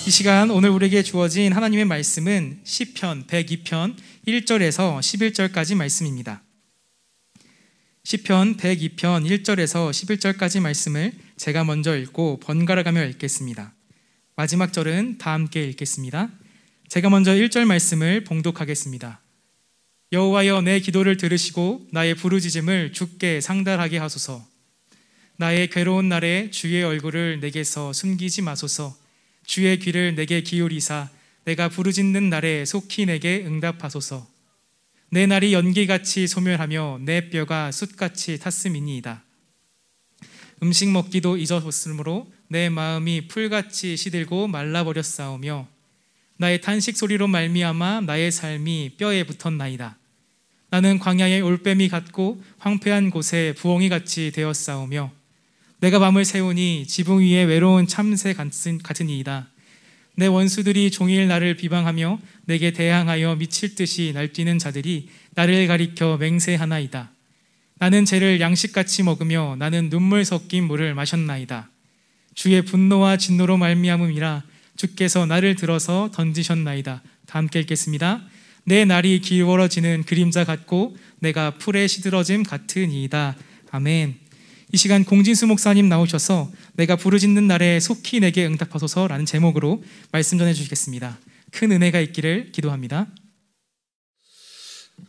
이 시간 오늘 우리에게 주어진 하나님의 말씀은 시편 102편 1절에서 11절까지 말씀입니다. 시편 102편 1절에서 11절까지 말씀을 제가 먼저 읽고 번갈아 가며 읽겠습니다. 마지막 절은 다 함께 읽겠습니다. 제가 먼저 1절 말씀을 봉독하겠습니다. 여호와여, 내 기도를 들으시고 나의 부르짖음을 주께 상달하게 하소서. 나의 괴로운 날에 주의 얼굴을 내게서 숨기지 마소서. 주의 귀를 내게 기울이사 내가 부르짖는 날에 속히 내게 응답하소서. 내 날이 연기같이 소멸하며 내 뼈가 숯같이 탔음이니이다. 음식 먹기도 잊었으므로 내 마음이 풀같이 시들고 말라버렸사오며 나의 탄식 소리로 말미암아 나의 삶이 뼈에 붙었나이다. 나는 광야의 올빼미 같고 황폐한 곳에 부엉이같이 되었사오며 내가 밤을 새우니 지붕 위에 외로운 참새 같으니이다. 내 원수들이 종일 나를 비방하며 내게 대항하여 미칠 듯이 날뛰는 자들이 나를 가리켜 맹세하나이다. 나는 죄를 양식같이 먹으며 나는 눈물 섞인 물을 마셨나이다. 주의 분노와 진노로 말미암음이라 주께서 나를 들어서 던지셨나이다. 다 함께 읽겠습니다. 내 날이 길어지는 그림자 같고 내가 풀에 시들어짐 같으니이다. 아멘. 이 시간 공진수 목사님 나오셔서 내가 부르짖는 날에 속히 내게 응답하소서라는 제목으로 말씀 전해주시겠습니다. 큰 은혜가 있기를 기도합니다.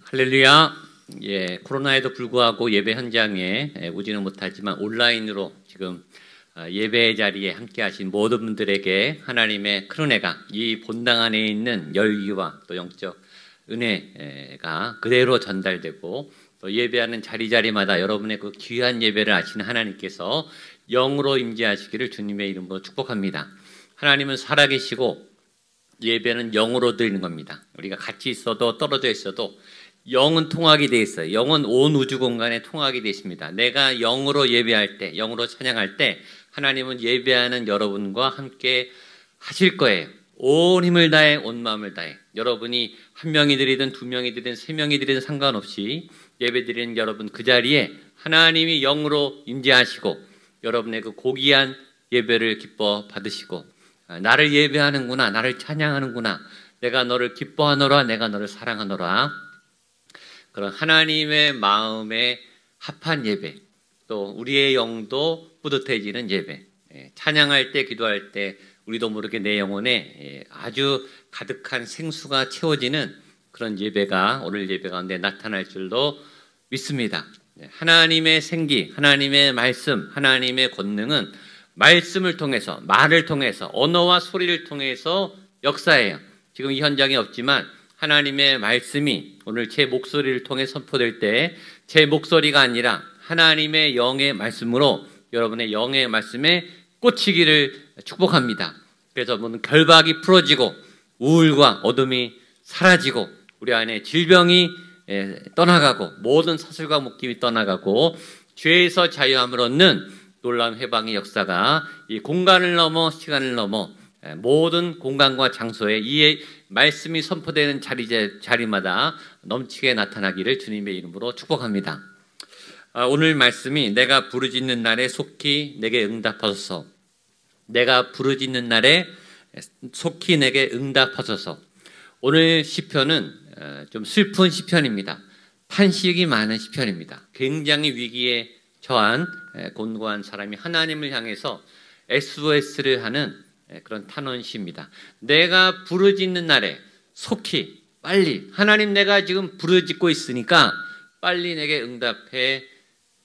할렐루야. 코로나에도 불구하고 예배 현장에 오지는 못하지만 온라인으로 지금 예배 자리에 함께 하신 모든 분들에게 하나님의 큰 은혜가 이 본당 안에 있는 열기와 또 영적 은혜가 그대로 전달되고 또 예배하는 자리자리마다 여러분의 그 귀한 예배를 아시는 하나님께서 영으로 임재하시기를 주님의 이름으로 축복합니다. 하나님은 살아계시고 예배는 영으로 드리는 겁니다. 우리가 같이 있어도 떨어져 있어도 영은 통하게 돼 있어요. 영은 온 우주 공간에 통하게 되어 있습니다. 내가 영으로 예배할 때, 영으로 찬양할 때 하나님은 예배하는 여러분과 함께 하실 거예요. 온 힘을 다해, 온 마음을 다해. 여러분이 한 명이 드리든 두 명이 드리든 세 명이 드리든 상관없이 예배드리는 여러분 그 자리에 하나님이 영으로 임재하시고 여러분의 그 고귀한 예배를 기뻐 받으시고 나를 예배하는구나, 나를 찬양하는구나, 내가 너를 기뻐하노라, 내가 너를 사랑하노라, 그런 하나님의 마음에 합한 예배, 또 우리의 영도 뿌듯해지는 예배, 찬양할 때, 기도할 때 우리도 모르게 내 영혼에 아주 가득한 생수가 채워지는 그런 예배가 오늘 예배 가운데 나타날 줄로 믿습니다. 하나님의 생기, 하나님의 말씀, 하나님의 권능은 말씀을 통해서, 말을 통해서, 언어와 소리를 통해서 역사해요. 지금 이 현장에 없지만 하나님의 말씀이 오늘 제 목소리를 통해 선포될 때 제 목소리가 아니라 하나님의 영의 말씀으로 여러분의 영의 말씀에 꽂히기를 축복합니다. 그래서 모든 결박이 풀어지고 우울과 어둠이 사라지고 우리 안에 질병이 떠나가고 모든 사슬과 묶임이 떠나가고 죄에서 자유함을 얻는 놀라운 회방의 역사가 이 공간을 넘어 시간을 넘어 모든 공간과 장소에 이 말씀이 선포되는 자리마다 넘치게 나타나기를 주님의 이름으로 축복합니다. 오늘 말씀이 내가 부르짖는 날에 속히 내게 응답하소서. 내가 부르짖는 날에 속히 내게 응답하소서. 오늘 시편은 좀 슬픈 시편입니다. 탄식이 많은 시편입니다. 굉장히 위기에 처한 곤고한 사람이 하나님을 향해서 SOS를 하는 그런 탄원시입니다. 내가 부르짖는 날에 속히 빨리 하나님 내가 지금 부르짖고 있으니까 빨리 내게 응답해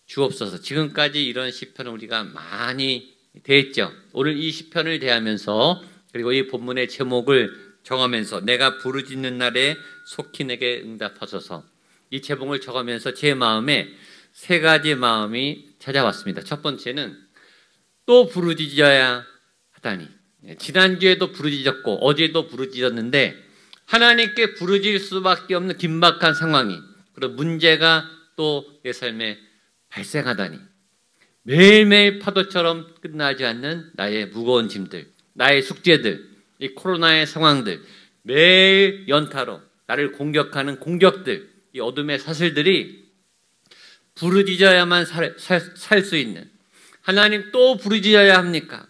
주옵소서. 지금까지 이런 시편을 우리가 많이 대했죠. 오늘 이 시편을 대하면서 그리고 이 본문의 제목을 정하면서 내가 부르짖는 날에 속히 내게 응답하소서. 이 제목을 적으면서 제 마음에 세 가지 마음이 찾아왔습니다. 첫 번째는 또 부르짖어야 하다니. 지난주에도 부르짖었고 어제도 부르짖었는데 하나님께 부르짖을 수밖에 없는 긴박한 상황이, 그런 문제가 또 내 삶에 발생하다니. 매일매일 파도처럼 끝나지 않는 나의 무거운 짐들, 나의 숙제들, 이 코로나의 상황들, 매일 연타로 나를 공격하는 공격들, 이 어둠의 사슬들이 부르짖어야만 살 수 있는, 하나님 또 부르짖어야 합니까?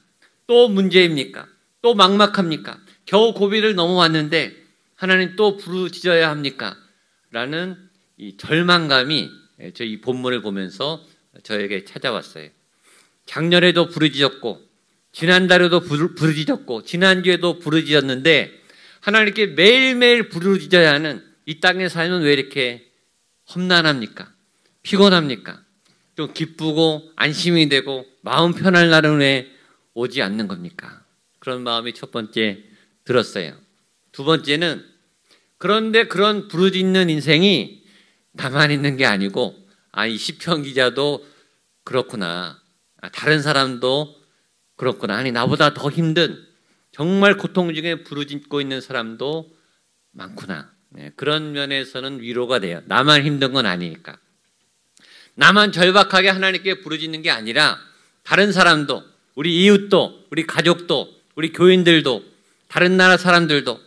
또 문제입니까? 또 막막합니까? 겨우 고비를 넘어왔는데 하나님 또 부르짖어야 합니까? 라는 이 절망감이 저희 본문을 보면서 저에게 찾아왔어요. 작년에도 부르짖었고 지난달에도 부르짖었고 지난주에도 부르짖었는데 하나님께 매일매일 부르짖어야 하는 이 땅의 삶은 왜 이렇게 험난합니까? 피곤합니까? 좀 기쁘고 안심이 되고 마음 편할 날은 왜 오지 않는 겁니까? 그런 마음이 첫 번째 들었어요. 두 번째는 그런데 그런 부르짖는 인생이 나만 있는 게 아니고 이 시편 기자도 그렇구나. 다른 사람도 그렇구나. 아니 나보다 더 힘든 정말 고통 중에 부르짖고 있는 사람도 많구나. 그런 면에서는 위로가 돼요. 나만 힘든 건 아니니까. 나만 절박하게 하나님께 부르짖는 게 아니라 다른 사람도, 우리 이웃도, 우리 가족도, 우리 교인들도, 다른 나라 사람들도,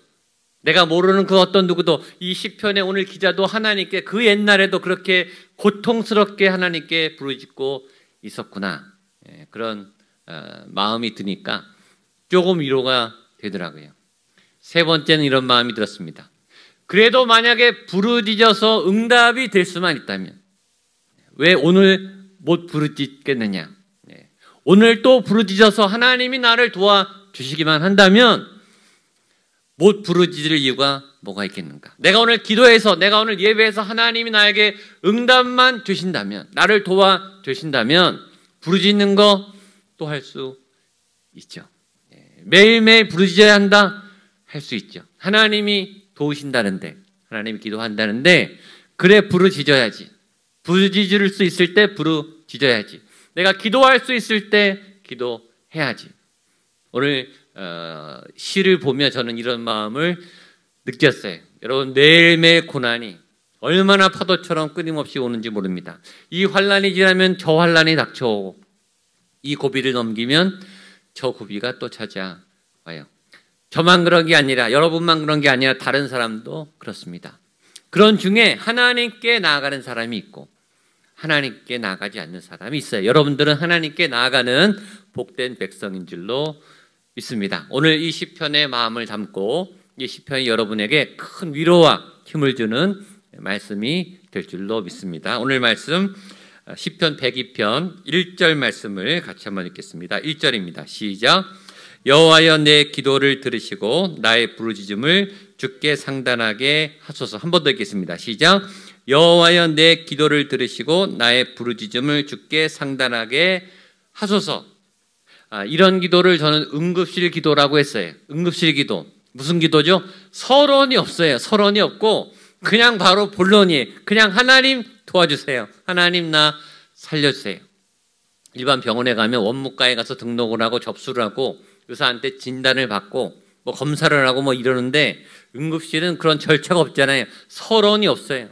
내가 모르는 그 어떤 누구도, 이 시편의 오늘 기자도 하나님께 그 옛날에도 그렇게 고통스럽게 하나님께 부르짖고 있었구나. 그런 마음이 드니까 조금 위로가 되더라고요. 세 번째는 이런 마음이 들었습니다. 그래도 만약에 부르짖어서 응답이 될 수만 있다면 왜 오늘 못 부르짖겠느냐? 오늘 또 부르짖어서 하나님이 나를 도와주시기만 한다면 못 부르짖을 이유가 뭐가 있겠는가? 내가 오늘 기도해서, 내가 오늘 예배해서 하나님이 나에게 응답만 주신다면, 나를 도와주신다면 부르짖는 거 또 할 수 있죠. 매일매일 부르짖어야 한다? 할 수 있죠. 하나님이 도우신다는데, 하나님이 기도한다는데 그래 부르짖어야지. 부르짖을 수 있을 때 부르짖어야지. 내가 기도할 수 있을 때 기도해야지. 오늘 시를 보며 저는 이런 마음을 느꼈어요. 여러분 매일매일 고난이 얼마나 파도처럼 끊임없이 오는지 모릅니다. 이 환난이 지나면 저 환난이 닥쳐오고 이 고비를 넘기면 저 고비가 또 찾아와요. 저만 그런 게 아니라 여러분만 그런 게 아니라 다른 사람도 그렇습니다. 그런 중에 하나님께 나아가는 사람이 있고 하나님께 나아가지 않는 사람이 있어요. 여러분들은 하나님께 나아가는 복된 백성인 줄로 믿습니다. 오늘 이 시편의 마음을 담고 이 시편이 여러분에게 큰 위로와 힘을 주는 말씀이 될 줄로 믿습니다. 오늘 말씀 시편 102편 1절 말씀을 같이 한번 읽겠습니다. 1절입니다. 시작. 여호와여 내 기도를 들으시고 나의 부르짖음을 주께 상달하게 하소서. 한 번 더 읽겠습니다. 시작. 여호와여 내 기도를 들으시고 나의 부르짖음을 주께 상달하게 하소서. 이런 기도를 저는 응급실 기도라고 했어요. 응급실 기도. 무슨 기도죠? 서론이 없어요. 서론이 없고 그냥 바로 본론이에요. 그냥 하나님 도와주세요. 하나님 나 살려주세요. 일반 병원에 가면 원무과에 가서 등록을 하고 접수를 하고 의사한테 진단을 받고 뭐 검사를 하고 뭐 이러는데 응급실은 그런 절차가 없잖아요. 서론이 없어요.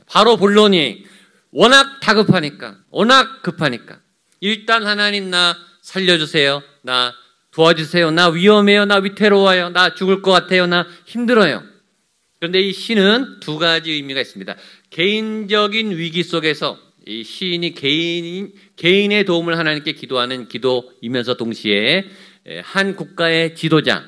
바로 본론이 워낙 다급하니까, 워낙 급하니까 일단 하나님 나 살려주세요. 나 도와주세요. 나 위험해요. 나 위태로워요. 나 죽을 것 같아요. 나 힘들어요. 그런데 이 시는 두 가지 의미가 있습니다. 개인적인 위기 속에서 이 시인이 개인의 도움을 하나님께 기도하는 기도이면서 동시에 한 국가의 지도자,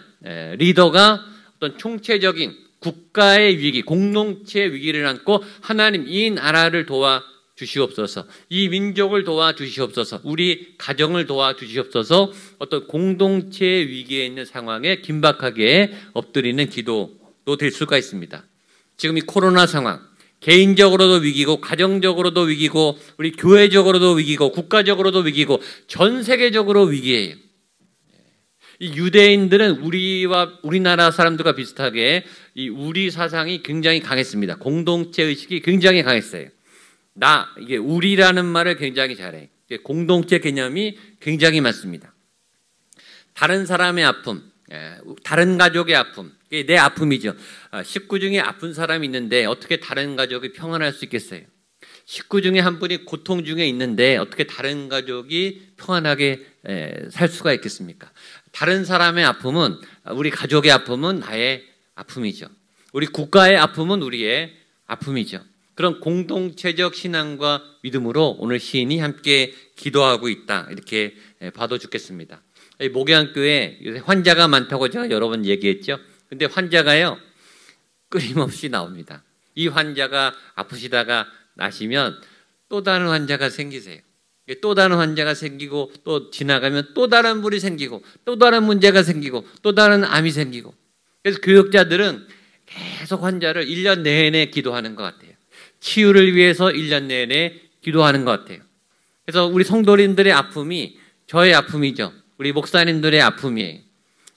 리더가 어떤 총체적인 국가의 위기, 공동체의 위기를 안고 하나님 이 나라를 도와주시옵소서, 이 민족을 도와주시옵소서, 우리 가정을 도와주시옵소서, 어떤 공동체의 위기에 있는 상황에 긴박하게 엎드리는 기도도 될 수가 있습니다. 지금 이 코로나 상황, 개인적으로도 위기고 가정적으로도 위기고 우리 교회적으로도 위기고 국가적으로도 위기고 전 세계적으로 위기예요. 이 유대인들은 우리나라 사람들과 비슷하게 이 우리 사상이 굉장히 강했습니다. 공동체 의식이 굉장히 강했어요. 이게 우리라는 말을 굉장히 잘해. 공동체 개념이 굉장히 많습니다. 다른 사람의 아픔, 다른 가족의 아픔, 이게 내 아픔이죠. 식구 중에 아픈 사람이 있는데 어떻게 다른 가족이 평안할 수 있겠어요? 식구 중에 한 분이 고통 중에 있는데 어떻게 다른 가족이 평안하게 살 수가 있겠습니까? 다른 사람의 아픔은, 우리 가족의 아픔은 나의 아픔이죠. 우리 국가의 아픔은 우리의 아픔이죠. 그런 공동체적 신앙과 믿음으로 오늘 시인이 함께 기도하고 있다, 이렇게 봐도 좋겠습니다. 목양교회 요새 환자가 많다고 제가 여러 번 얘기했죠. 근데 환자가요, 끊임없이 나옵니다. 이 환자가 아프시다가 나시면 또 다른 환자가 생기세요. 또 다른 환자가 생기고 또 지나가면 또 다른 물이 생기고 또 다른 문제가 생기고 또 다른 암이 생기고. 그래서 교역자들은 계속 환자를 1년 내내 기도하는 것 같아요. 치유를 위해서 1년 내내 기도하는 것 같아요. 그래서 우리 성도님들의 아픔이 저의 아픔이죠. 우리 목사님들의 아픔이에요.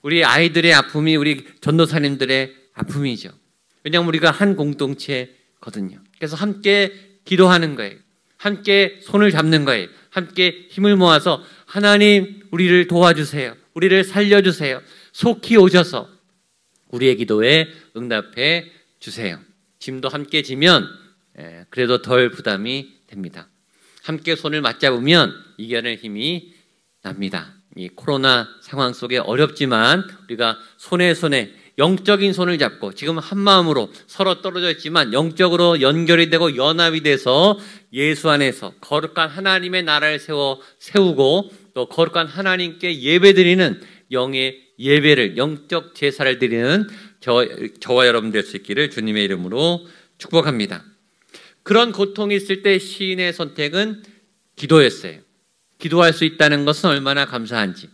우리 아이들의 아픔이 우리 전도사님들의 아픔이죠. 왜냐하면 우리가 한 공동체거든요. 그래서 함께 기도하는 거예요. 함께 손을 잡는 거예요. 함께 힘을 모아서 하나님 우리를 도와주세요. 우리를 살려주세요. 속히 오셔서 우리의 기도에 응답해 주세요. 짐도 함께 지면 그래도 덜 부담이 됩니다. 함께 손을 맞잡으면 이겨낼 힘이 납니다. 이 코로나 상황 속에 어렵지만 우리가 손에 영적인 손을 잡고 지금 한 마음으로 서로 떨어져 있지만 영적으로 연결이 되고 연합이 돼서 예수 안에서 거룩한 하나님의 나라를 세우고 또 거룩한 하나님께 예배드리는 영의 예배를, 영적 제사를 드리는 저와 여러분 될 수 있기를 주님의 이름으로 축복합니다. 그런 고통이 있을 때 시인의 선택은 기도였어요. 기도할 수 있다는 것은 얼마나 감사한지,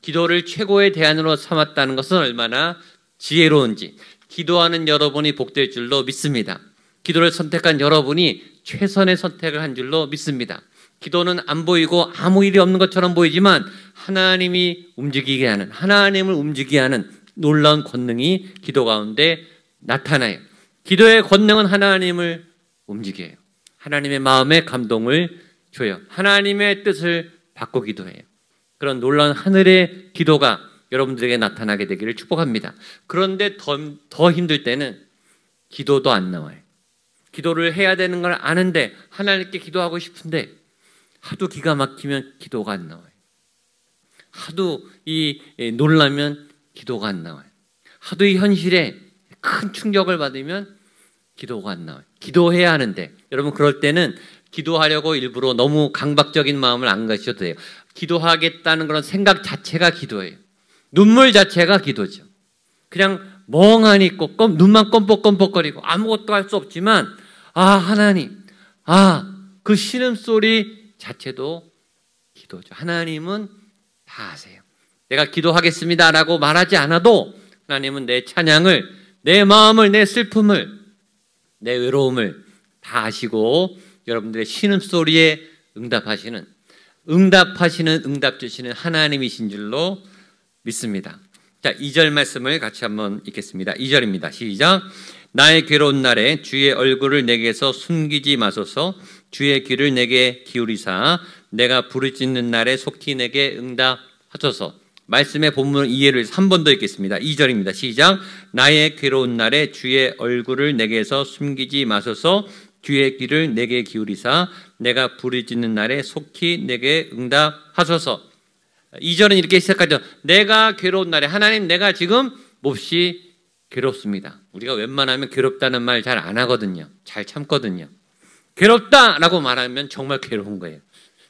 기도를 최고의 대안으로 삼았다는 것은 얼마나 지혜로운지, 기도하는 여러분이 복될 줄로 믿습니다. 기도를 선택한 여러분이 최선의 선택을 한 줄로 믿습니다. 기도는 안 보이고 아무 일이 없는 것처럼 보이지만 하나님이 움직이게 하는, 하나님을 움직이게 하는 놀라운 권능이 기도 가운데 나타나요. 기도의 권능은 하나님을 움직여요. 하나님의 마음에 감동을 줘요. 하나님의 뜻을 받고 기도해요. 그런 놀라운 하늘의 기도가 여러분들에게 나타나게 되기를 축복합니다. 그런데 더 힘들 때는 기도도 안 나와요. 기도를 해야 되는 걸 아는데 하나님께 기도하고 싶은데 하도 기가 막히면 기도가 안 나와요. 하도 놀라면 기도가 안 나와요. 하도 이 현실에 큰 충격을 받으면 기도가 안 나와요. 기도해야 하는데 여러분 그럴 때는 기도하려고 일부러 너무 강박적인 마음을 안 가셔도 돼요. 기도하겠다는 그런 생각 자체가 기도예요. 눈물 자체가 기도죠. 그냥 멍하니 있고 눈만 껌뻑껌뻑거리고 아무것도 할 수 없지만 하나님, 그 신음소리 자체도 기도죠. 하나님은 다 아세요. 내가 기도하겠습니다 라고 말하지 않아도 하나님은 내 찬양을, 내 마음을, 내 슬픔을, 내 외로움을 다 아시고 여러분들의 신음소리에 응답하시는 응답 주시는 하나님이신 줄로 믿습니다. 자, 2절 말씀을 같이 한번 읽겠습니다. 2절입니다. 시작. 나의 괴로운 날에 주의 얼굴을 내게서 숨기지 마소서. 주의 귀를 내게 기울이사 내가 부르짖는 날에 속히 내게 응답하소서. 말씀의 본문 이해를 한 번 더 읽겠습니다. 2절입니다. 시작. 나의 괴로운 날에 주의 얼굴을 내게서 숨기지 마소서. 주의 귀를 내게 기울이사 내가 부르짖는 날에 속히 내게 응답하소서. 2절은 이렇게 시작하죠. 내가 괴로운 날에 하나님 내가 지금 몹시 괴롭습니다. 우리가 웬만하면 괴롭다는 말 잘 안 하거든요. 잘 참거든요. 괴롭다라고 말하면 정말 괴로운 거예요.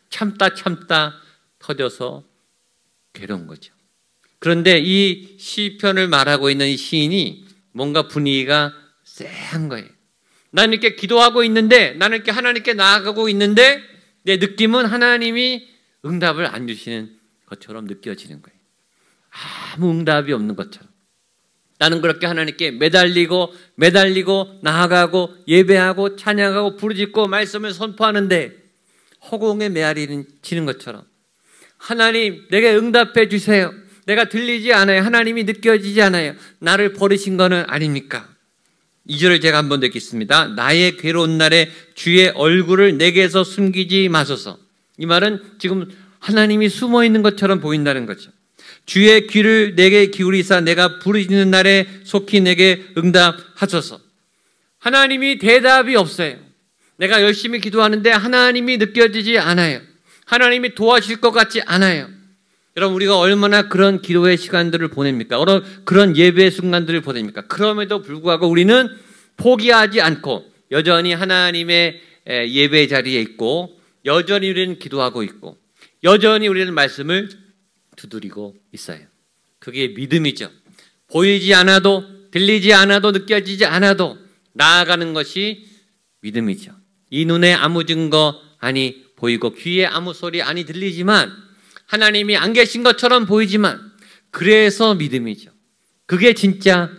참다 터져서 괴로운 거죠. 그런데 이 시편을 말하고 있는 이 시인이 뭔가 분위기가 쎄한 거예요. 나는 이렇게 기도하고 있는데, 나는 이렇게 하나님께 나아가고 있는데 내 느낌은 하나님이 응답을 안 주시는 것처럼 느껴지는 거예요. 아무 응답이 없는 것처럼. 나는 그렇게 하나님께 매달리고 나아가고 예배하고 찬양하고 부르짖고 말씀을 선포하는데 허공에 메아리치는 것처럼 하나님 내게 응답해 주세요. 내가 들리지 않아요. 하나님이 느껴지지 않아요. 나를 버리신 거는 아닙니까? 2절을 제가 한번 읽겠습니다. 나의 괴로운 날에 주의 얼굴을 내게서 숨기지 마소서. 이 말은 지금 하나님이 숨어 있는 것처럼 보인다는 거죠. 주의 귀를 내게 기울이사 내가 부르짖는 날에 속히 내게 응답하소서. 하나님이 대답이 없어요. 내가 열심히 기도하는데 하나님이 느껴지지 않아요. 하나님이 도와주실 것 같지 않아요. 여러분 우리가 얼마나 그런 기도의 시간들을 보냅니까? 그런 예배의 순간들을 보냅니까? 그럼에도 불구하고 우리는 포기하지 않고 여전히 하나님의 예배 자리에 있고 여전히 우리는 기도하고 있고 여전히 우리는 말씀을 두드리고 있어요. 그게 믿음이죠. 보이지 않아도, 들리지 않아도, 느껴지지 않아도 나아가는 것이 믿음이죠. 이 눈에 아무 증거 아니 보이고 귀에 아무 소리 아니 들리지만 하나님이 안 계신 것처럼 보이지만 그래서 믿음이죠. 그게 진짜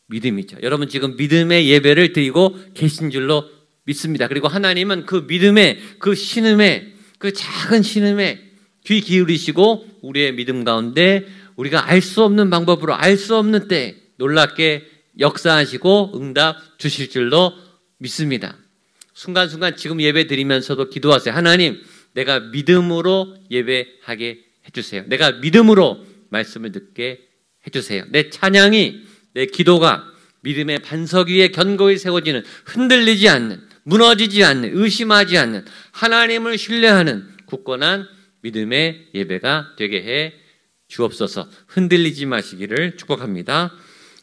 믿음이죠. 여러분 지금 믿음의 예배를 드리고 계신 줄로 믿습니다. 그리고 하나님은 그 믿음의 그 신음에, 그 작은 신음에 귀 기울이시고 우리의 믿음 가운데 우리가 알 수 없는 방법으로 알 수 없는 때 놀랍게 역사하시고 응답 주실 줄로 믿습니다. 순간순간 지금 예배 드리면서도 기도하세요. 하나님, 내가 믿음으로 예배하게 해주세요. 내가 믿음으로 말씀을 듣게 해주세요. 내 찬양이, 내 기도가 믿음의 반석 위에 견고히 세워지는, 흔들리지 않는, 무너지지 않는, 의심하지 않는, 하나님을 신뢰하는 굳건한 믿음의 예배가 되게 해 주옵소서. 흔들리지 마시기를 축복합니다.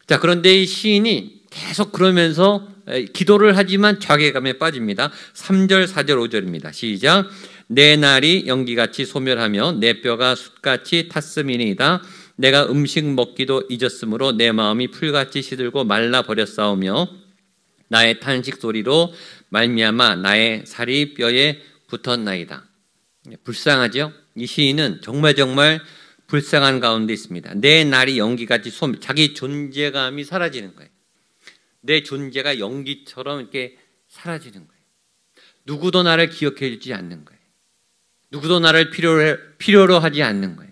자, 그런데 이 시인이 계속 그러면서 기도를 하지만 좌괴감에 빠집니다. 3절, 4절, 5절입니다. 시작. 내 날이 연기같이 소멸하며 내 뼈가 숯같이 탔음이니이다. 내가 음식 먹기도 잊었으므로 내 마음이 풀같이 시들고 말라버렸사오며 나의 탄식 소리로 말미암아 나의 살이 뼈에 붙었나이다. 불쌍하죠? 이 시인은 정말 불쌍한 가운데 있습니다. 내 날이 연기같이 소멸, 자기 존재감이 사라지는 거예요. 내 존재가 연기처럼 이렇게 사라지는 거예요. 누구도 나를 기억해 주지 않는 거예요. 누구도 나를 필요로 하지 않는 거예요.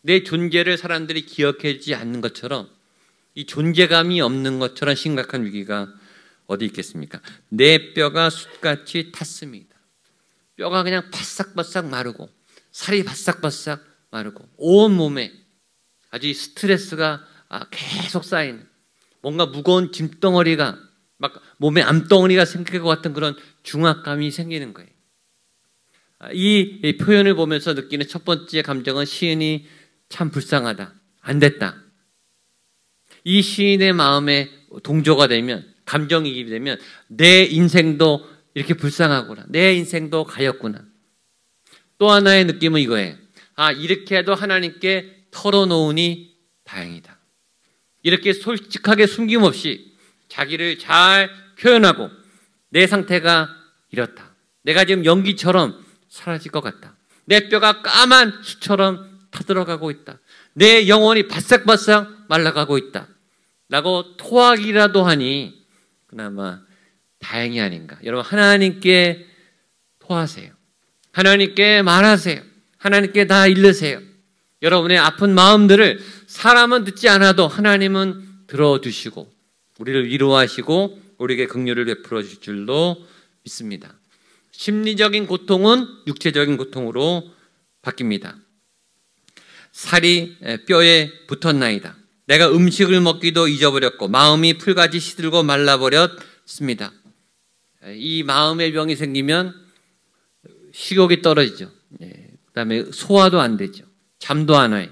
내 존재를 사람들이 기억해 주지 않는 것처럼, 이 존재감이 없는 것처럼 심각한 위기가 어디 있겠습니까? 내 뼈가 숯같이 탔습니다. 뼈가 그냥 바싹바싹 마르고 살이 바싹바싹 마르고 온 몸에 아주 스트레스가 계속 쌓이는, 뭔가 무거운 짐덩어리가 막 몸에 암덩어리가 생길 것 같은 그런 중압감이 생기는 거예요. 이 표현을 보면서 느끼는 첫 번째 감정은 시인이 참 불쌍하다, 안 됐다. 이 시인의 마음에 동조가 되면, 감정이입이 되면 내 인생도 이렇게 불쌍하구나, 내 인생도 가엾구나. 또 하나의 느낌은 이거예요. 이렇게 해도 하나님께 털어놓으니 다행이다. 이렇게 솔직하게 숨김없이 자기를 잘 표현하고 내 상태가 이렇다, 내가 지금 연기처럼 사라질 것 같다, 내 뼈가 까만 숯처럼 타들어가고 있다, 내 영혼이 바싹바싹 말라가고 있다 라고 토하기라도 하니 그나마 다행이 아닌가. 여러분, 하나님께 토하세요. 하나님께 말하세요. 하나님께 다 일르세요. 여러분의 아픈 마음들을 사람은 듣지 않아도 하나님은 들어주시고 우리를 위로하시고 우리에게 긍휼을 베풀어 주실 줄로 믿습니다. 심리적인 고통은 육체적인 고통으로 바뀝니다. 살이 뼈에 붙었나이다. 내가 음식을 먹기도 잊어버렸고 마음이 풀같이 시들고 말라버렸습니다. 이 마음의 병이 생기면 식욕이 떨어지죠. 그다음에 소화도 안 되죠. 잠도 안 와요.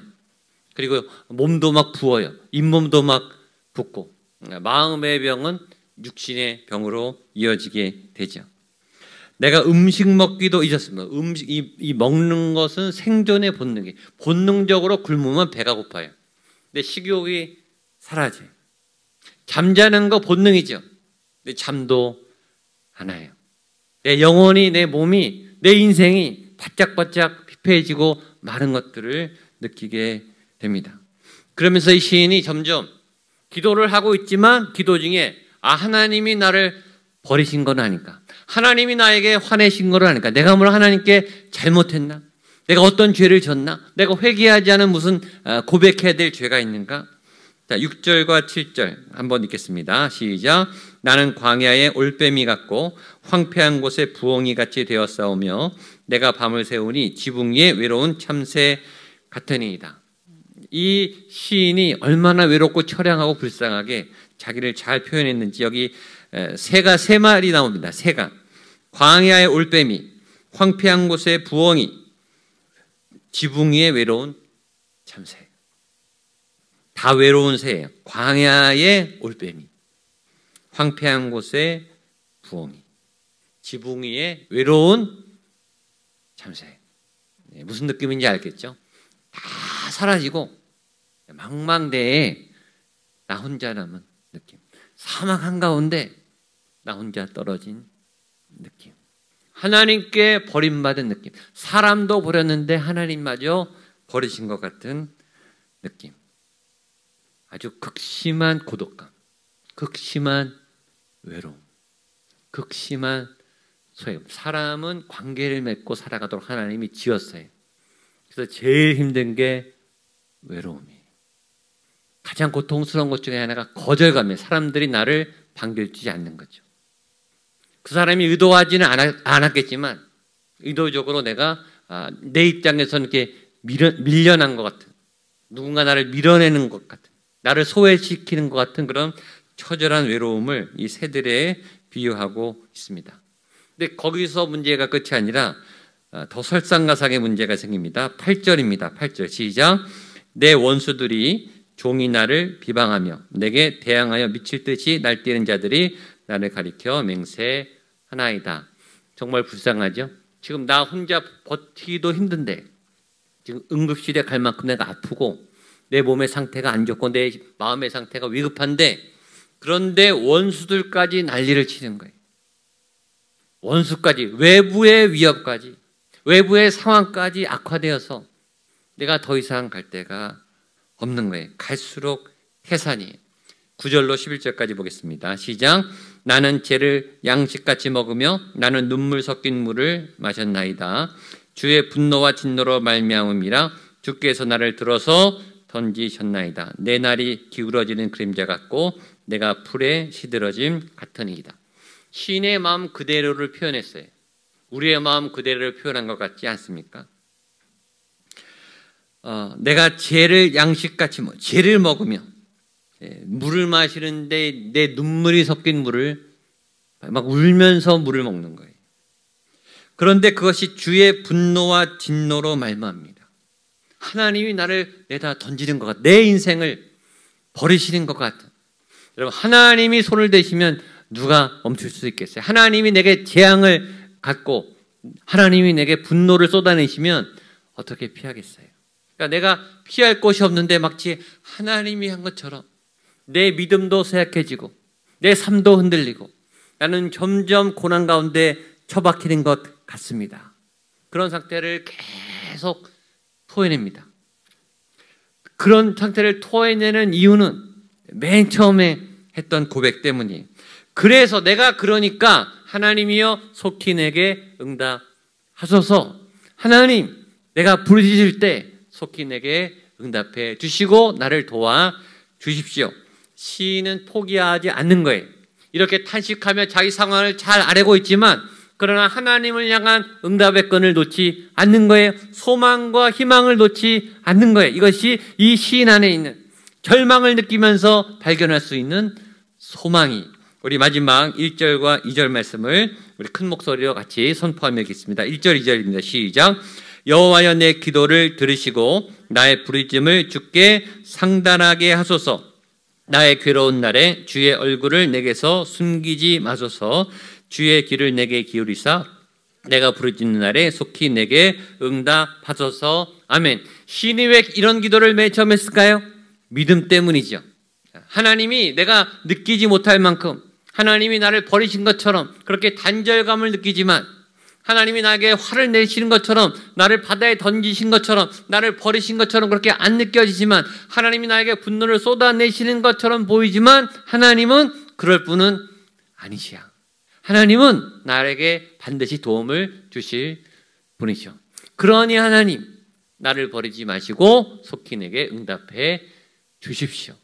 그리고 몸도 막 부어요. 잇몸도 막 붓고. 마음의 병은 육신의 병으로 이어지게 되죠. 내가 음식 먹기도 잊었습니다. 이 먹는 것은 생존의 본능이에요. 본능적으로 굶으면 배가 고파요. 근데 식욕이 사라져요. 잠자는 거 본능이죠. 근데 잠도 안 와요. 내 영혼이, 내 몸이, 내 인생이 바짝바짝 피폐해지고 마른 것들을 느끼게 됩니다. 그러면서 이 시인이 점점 기도를 하고 있지만 기도 중에 하나님이 나를 버리신 건 아닐까? 하나님이 나에게 화내신 건 아닐까? 내가 뭘 하나님께 잘못했나? 내가 어떤 죄를 졌나? 내가 회개하지 않은 무슨 고백해야 될 죄가 있는가? 자, 6절과 7절 한번 읽겠습니다. 시작. 나는 광야의 올빼미 같고 황폐한 곳에 부엉이 같이 되었사오며 내가 밤을 새우니 지붕 위에 외로운 참새 같으니이다. 이 시인이 얼마나 외롭고 처량하고 불쌍하게 자기를 잘 표현했는지 여기 새가 세 마리 나옵니다. 새가. 광야의 올빼미, 황폐한 곳에 부엉이, 지붕 위에 외로운 참새. 다 외로운 새예요. 광야의 올빼미, 황폐한 곳에 부엉이, 지붕 위에 외로운 참새. 무슨 느낌인지 알겠죠? 다 사라지고 망망대해에 나 혼자 남은 느낌. 사막 한가운데 나 혼자 떨어진 느낌. 하나님께 버림받은 느낌. 사람도 버렸는데 하나님마저 버리신 것 같은 느낌. 아주 극심한 고독감, 극심한 외로움, 극심한 소외감. 사람은 관계를 맺고 살아가도록 하나님이 지었어요. 그래서 제일 힘든 게 외로움이에요. 가장 고통스러운 것 중에 하나가 거절감이에요. 사람들이 나를 반겨주지 않는 거죠. 그 사람이 의도하지는 않았겠지만 의도적으로 내가 내 입장에서는 이렇게 밀려난 것 같은, 누군가 나를 밀어내는 것 같은, 나를 소외시키는 것 같은 그런 처절한 외로움을 이 새들에 비유하고 있습니다. 근데 거기서 문제가 끝이 아니라 더 설상가상의 문제가 생깁니다. 8절입니다. 8절 시작. 내 원수들이 종이 나를 비방하며 내게 대항하여 미칠 듯이 날뛰는 자들이 나를 가리켜 맹세하나이다. 정말 불쌍하죠? 지금 나 혼자 버티기도 힘든데 지금 응급실에 갈 만큼 내가 아프고 내 몸의 상태가 안 좋고 내 마음의 상태가 위급한데 그런데 원수들까지 난리를 치는 거예요. 원수까지, 외부의 위협까지, 외부의 상황까지 악화되어서 내가 더 이상 갈 데가 없는 거예요. 갈수록 해산이에요. 9절로 11절까지 보겠습니다. 시작. 나는 죄를 양식같이 먹으며 나는 눈물 섞인 물을 마셨나이다. 주의 분노와 진노로 말미암음이라 주께서 나를 들어서 던지셨나이다. 내 날이 기울어지는 그림자 같고 내가 풀에 시들어짐 같으니이다. 시인의 마음 그대로를 표현했어요. 우리의 마음 그대로를 표현한 것 같지 않습니까? 내가 죄를 양식같이 죄를 먹으며 물을 마시는데 내 눈물이 섞인 물을 막 울면서 물을 먹는 거예요. 그런데 그것이 주의 분노와 진노로 말미암습니다. 하나님이 나를 내다 던지는 것 같아. 내 인생을 버리시는 것 같아. 여러분, 하나님이 손을 대시면 누가 멈출 수 있겠어요? 하나님이 내게 재앙을 갖고 하나님이 내게 분노를 쏟아내시면 어떻게 피하겠어요? 그러니까 내가 피할 곳이 없는데 마치 하나님이 한 것처럼 내 믿음도 쇠약해지고 내 삶도 흔들리고 나는 점점 고난 가운데 처박히는 것 같습니다. 그런 상태를 계속 토해냅니다. 그런 상태를 토해내는 이유는 맨 처음에 했던 고백 때문이에요. 그래서 내가 그러니까 하나님이여 속히 내게 응답하소서. 하나님, 내가 부르짖을 때 속히 내게 응답해 주시고 나를 도와 주십시오. 시인은 포기하지 않는 거예요. 이렇게 탄식하며 자기 상황을 잘 알고 있지만 그러나 하나님을 향한 응답의 끈을 놓지 않는 거예요. 소망과 희망을 놓지 않는 거예요. 이것이 이 시인 안에 있는 절망을 느끼면서 발견할 수 있는 소망이. 우리 마지막 1절과 2절 말씀을 우리 큰 목소리로 같이 선포하며 읽겠습니다. 1절 2절입니다. 시작. 여호와여 내 기도를 들으시고 나의 부르짖음을 주께 상달하게 하소서. 나의 괴로운 날에 주의 얼굴을 내게서 숨기지 마소서. 주의 귀를 내게 기울이사 내가 부르짖는 날에 속히 내게 응답하소서. 아멘. 시인이 왜 이런 기도를 맨 처음 했을까요? 믿음 때문이죠. 하나님이 내가 느끼지 못할 만큼 하나님이 나를 버리신 것처럼 그렇게 단절감을 느끼지만 하나님이 나에게 화를 내시는 것처럼 나를 바다에 던지신 것처럼 나를 버리신 것처럼 그렇게 안 느껴지지만 하나님이 나에게 분노를 쏟아내시는 것처럼 보이지만 하나님은 그럴 분은 아니시야. 하나님은 나에게 반드시 도움을 주실 분이시오. 그러니 하나님 나를 버리지 마시고 속히 내게 응답해 주십시오.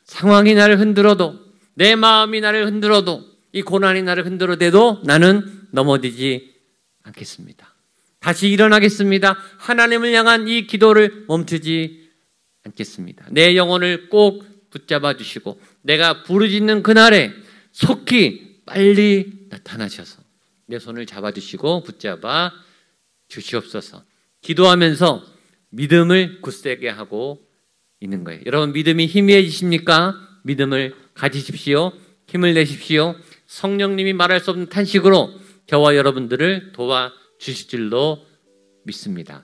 상황이 나를 흔들어도 내 마음이 나를 흔들어도 이 고난이 나를 흔들어대도 나는 넘어지지 않겠습니다. 다시 일어나겠습니다. 하나님을 향한 이 기도를 멈추지 않겠습니다. 내 영혼을 꼭 붙잡아 주시고 내가 부르짖는 그날에 속히 빨리 나타나셔서 내 손을 잡아주시고 붙잡아 주시옵소서. 기도하면서 믿음을 굳세게 하고 있는 거예요. 여러분, 믿음이 희미해지십니까? 믿음을 가지십시오. 힘을 내십시오. 성령님이 말할 수 없는 탄식으로 저와 여러분들을 도와주실 줄로 믿습니다.